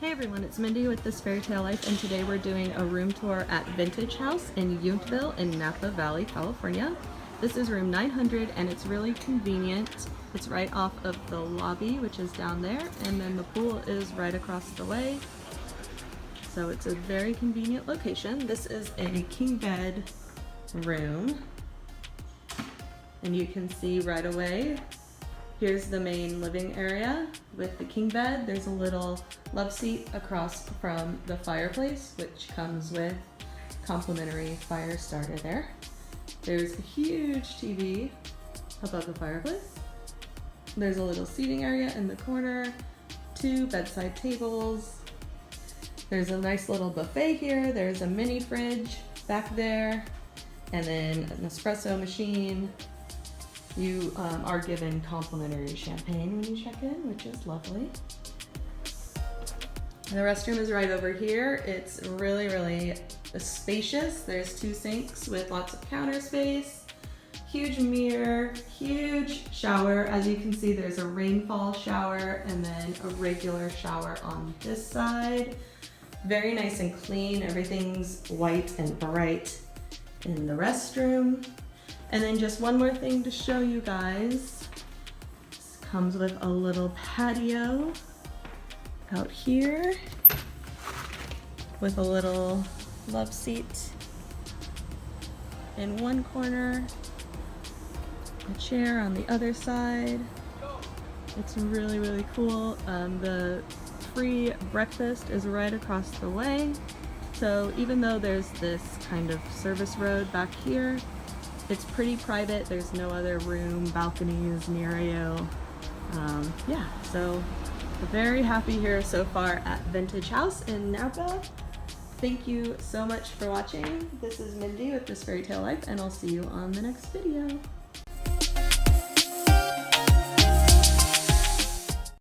Hey everyone, it's Mindy with This Fairy Tale Life, and today we're doing a room tour at Vintage House in Yountville in Napa Valley, California. This is room 900 and it's really convenient. It's right off of the lobby, which is down there, and then the pool is right across the way. So it's a very convenient location. This is a king bed room, and you can see right away, here's the main living area with the king bed. There's a little love seat across from the fireplace, which comes with complimentary fire starter there. There's a huge TV above the fireplace. There's a little seating area in the corner, 2 bedside tables. There's a nice little buffet here. There's a mini fridge back there, and then an espresso machine. You are given complimentary champagne when you check in, which is lovely. The restroom is right over here. It's really spacious. There's 2 sinks with lots of counter space, huge mirror, huge shower. As you can see, there's a rainfall shower and then a regular shower on this side. Very nice and clean. Everything's white and bright in the restroom. And then just one more thing to show you guys. This comes with a little patio out here with a little love seat in one corner, a chair on the other side. It's really cool. The free breakfast is right across the way. So even though there's this kind of service road back here, it's pretty private. There's no other room, balconies near you. Yeah, so very happy here so far at Vintage House in Napa. Thank you so much for watching. This is Mindy with This Fairy Tale Life, and I'll see you on the next video.